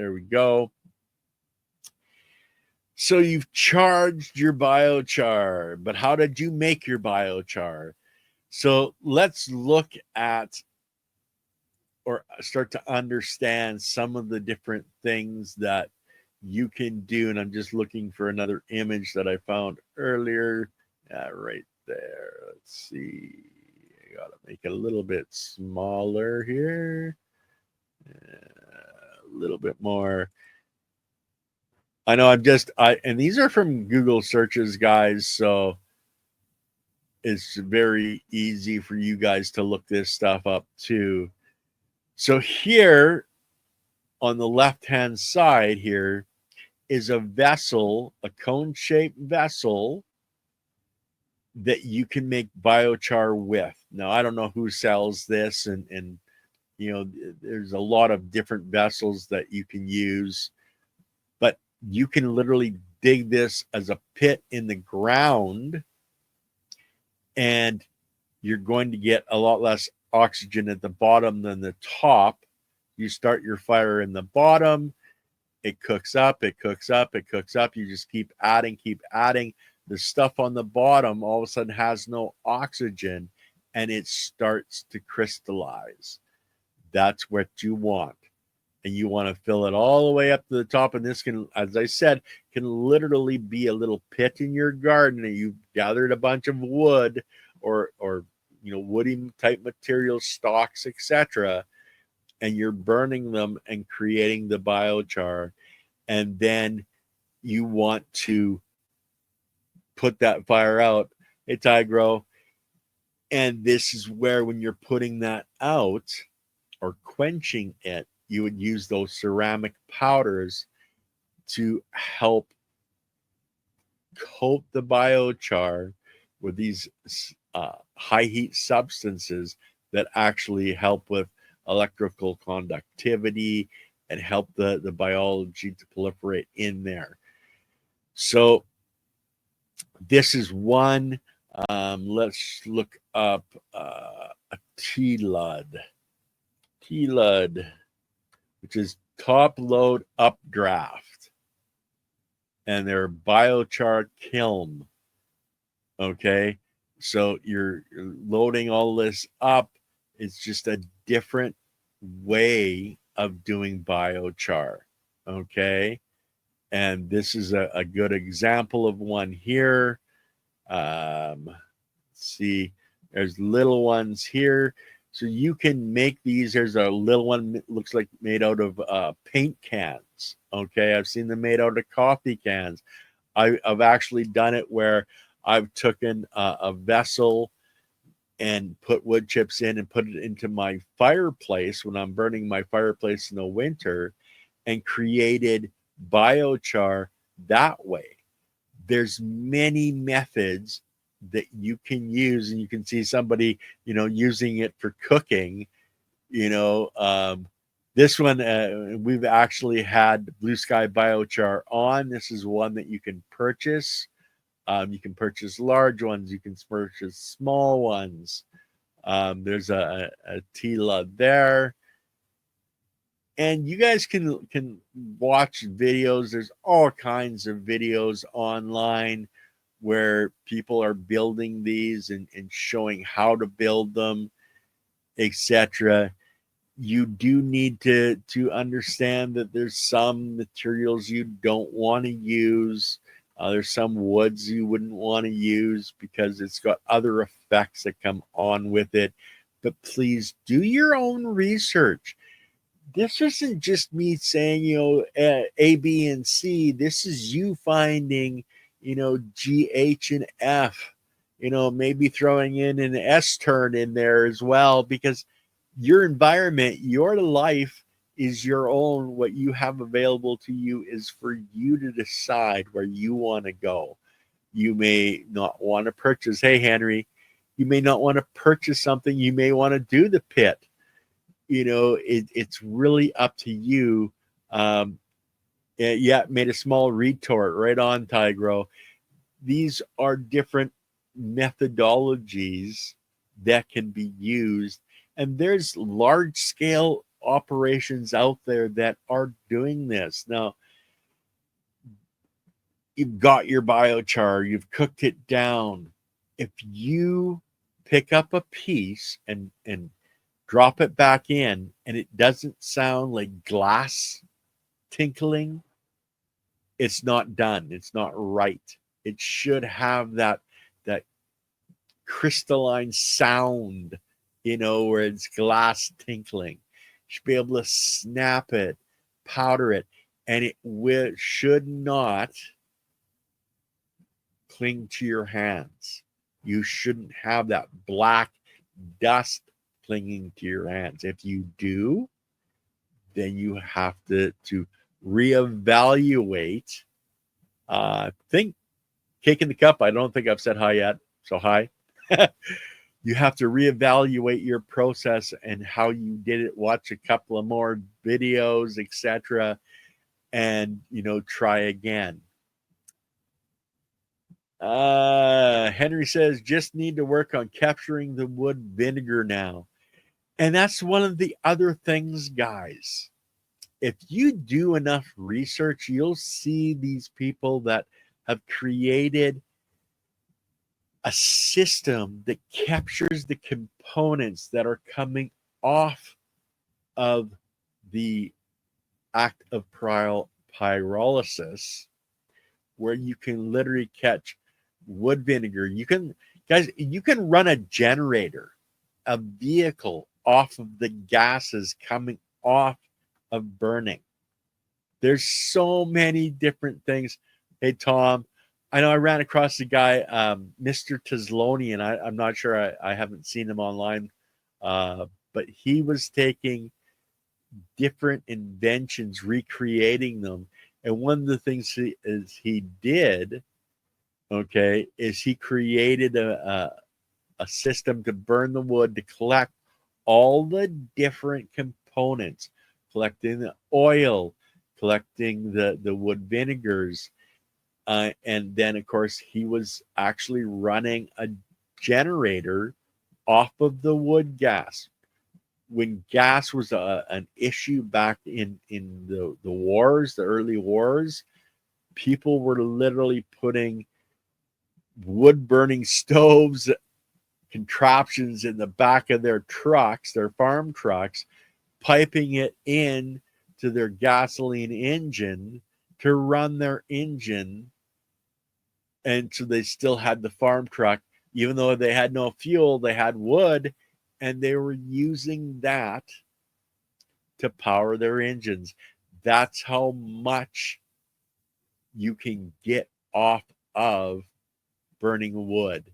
There we go. So you've charged your biochar, but how did you make your biochar? So let's look at or start to understand some of the different things that you can do. And I'm just looking for another image that I found earlier. Right there. Let's see. I got to make it a little bit smaller here. A little bit more. I know and these are from Google searches, guys. So it's very easy for you guys to look this stuff up too. So here on the left-hand side here is a vessel, a cone-shaped vessel that you can make biochar with. Now, I don't know who sells this, and you know, there's a lot of different vessels that you can use, but you can literally dig this as a pit in the ground, and you're going to get a lot less oxygen at the bottom than the top. You start your fire in the bottom, it cooks up, it cooks up, it cooks up. You just keep adding. The stuff on the bottom all of a sudden has no oxygen and it starts to crystallize. That's what you want. And you want to fill it all the way up to the top. And this can, as I said, can literally be a little pit in your garden. And you've gathered a bunch of wood or you know, woody type materials, stalks, etc. And you're burning them and creating the biochar. And then you want to put that fire out. Hey, Tigro. And this is where, when you're putting that out or quenching it, you would use those ceramic powders to help coat the biochar with these high heat substances that actually help with electrical conductivity and help the biology to proliferate in there. So this is one. Let's look up a TLUD. TLUD, which is top load updraft, and they're biochar kiln. Okay, so you're loading all this up. It's just a different way of doing biochar. Okay, and this is a good example of one here. Let's see, there's little ones here. So you can make these. There's a little one that looks like made out of paint cans. Okay, I've seen them made out of coffee cans. I've actually done it where I've taken a vessel and put wood chips in and put it into my fireplace when I'm burning my fireplace in the winter, and created biochar that way. There's many methods that you can use, and you can see somebody, you know, using it for cooking. You know, this one we've actually had Blue Sky Biochar on. This is one that you can purchase. You can purchase large ones. You can purchase small ones. There's a TLUD there. And you guys can watch videos. There's all kinds of videos online where people are building these and showing how to build them, etc. You do need to understand that there's some materials you don't want to use. There's some woods you wouldn't want to use because it's got other effects that come on with it. But please do your own research. This isn't just me saying, you know, A, B, and C. This is you finding, you know, G, H, and F, you know, maybe throwing in an S turn in there as well, because your environment, your life is your own. What you have available to you is for you to decide where you want to go. You may not want to purchase, hey, Henry, you may not want to purchase something. You may want to do the pit. You know, it's really up to you. Yeah, made a small retort. Right on, Tigro. These are different methodologies that can be used. And there's large scale operations out there that are doing this. Now, you've got your biochar, you've cooked it down. If you pick up a piece and drop it back in and it doesn't sound like glass tinkling, it's not done. It's not right. It should have that crystalline sound, where it's glass tinkling. You should be able to snap it, powder it, and it should not cling to your hands. You shouldn't have that black dust clinging to your hands. If you do, then you have to reevaluate. Think cake in the cup. I don't think I've said hi yet. So hi. You have to reevaluate your process and how you did it. Watch a couple of more videos, etc., and try again. Henry says, just need to work on capturing the wood vinegar now. And that's one of the other things, guys. If you do enough research, you'll see these people that have created a system that captures the components that are coming off of the act of pyrolysis, where you can literally catch wood vinegar. You can run a generator, a vehicle off of the gases coming off of burning. There's so many different things. Hey, Tom, I know I ran across the guy, Mr. Teslonian. I'm not sure. I haven't seen him online, but he was taking different inventions, recreating them. And one of the things he did, okay, is he created a system to burn the wood, to collect all the different components, collecting the oil, collecting the wood vinegars. And then, of course, he was actually running a generator off of the wood gas. When gas was an issue back in the wars, the early wars, people were literally putting wood burning stoves, contraptions in the back of their trucks, their farm trucks, piping it in to their gasoline engine to run their engine. And so they still had the farm truck, even though they had no fuel, they had wood, and they were using that to power their engines. That's how much you can get off of burning wood.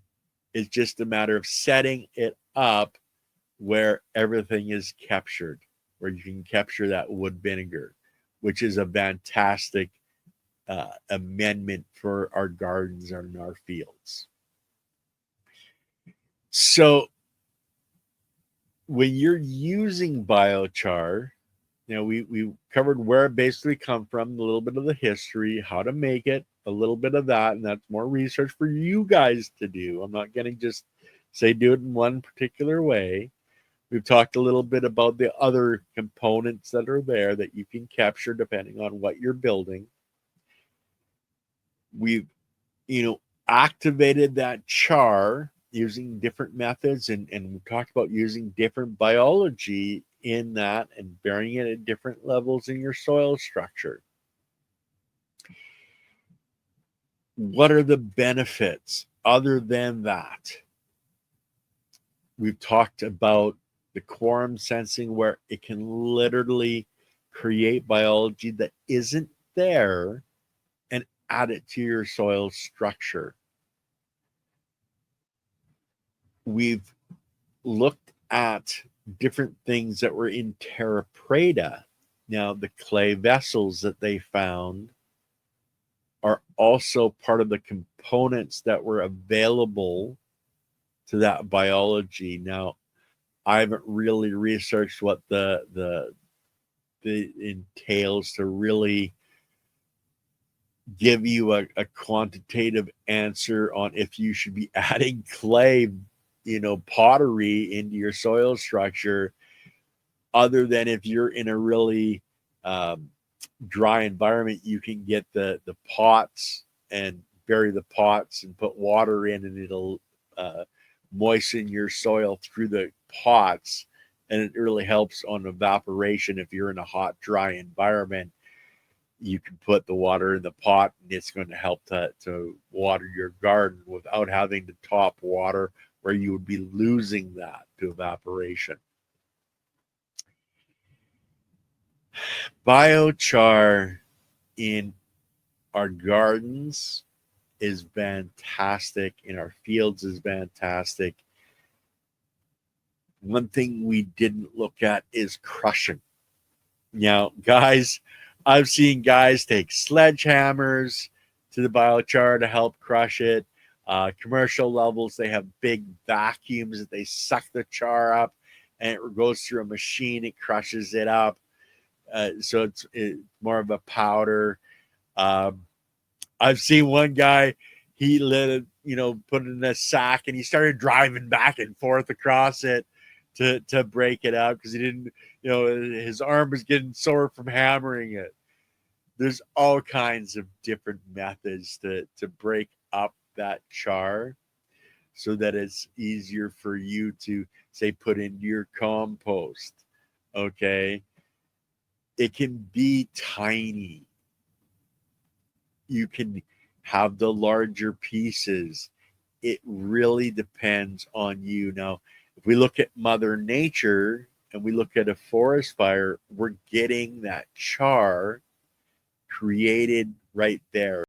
It's just a matter of setting it up where everything is captured, where you can capture that wood vinegar, which is a fantastic amendment for our gardens and our fields. So when you're using biochar, we covered where it basically comes from, a little bit of the history, how to make it, a little bit of that, and that's more research for you guys to do. I'm not going to just say do it in one particular way. We've talked a little bit about the other components that are there that you can capture depending on what you're building. We've, activated that char using different methods, and we talked about using different biology in that and burying it at different levels in your soil structure. What are the benefits other than that? We've talked about the quorum sensing, where it can literally create biology that isn't there and add it to your soil structure. We've looked at different things that were in terra preta. Now, the clay vessels that they found are also part of the components that were available to that biology. Now, I haven't really researched what the entails to really give you a quantitative answer on if you should be adding clay, pottery into your soil structure. other than if you're in a really um, dry environment, you can get the pots and bury the pots and put water in, and it'll uh, moisten your soil through the pots, and it really helps on evaporation. If you're in a hot, dry environment, you can put the water in the pot, and it's going to help to water your garden without having to top water, where you would be losing that to evaporation. Biochar in our gardens is fantastic, in our fields is fantastic. One thing we didn't look at is crushing. Now, guys, I've seen guys take sledgehammers to the biochar to help crush it. Commercial levels, they have big vacuums that they suck the char up, and it goes through a machine. It crushes it up, so it's more of a powder. Um, I've seen one guy, he let it, put it in a sack, and he started driving back and forth across it to break it up, because he didn't, his arm was getting sore from hammering it. There's all kinds of different methods to break up that char so that it's easier for you to, say, put into your compost. Okay. It can be tiny. You can have the larger pieces. It really depends on you. Now, if we look at Mother Nature and we look at a forest fire, we're getting that char created right there.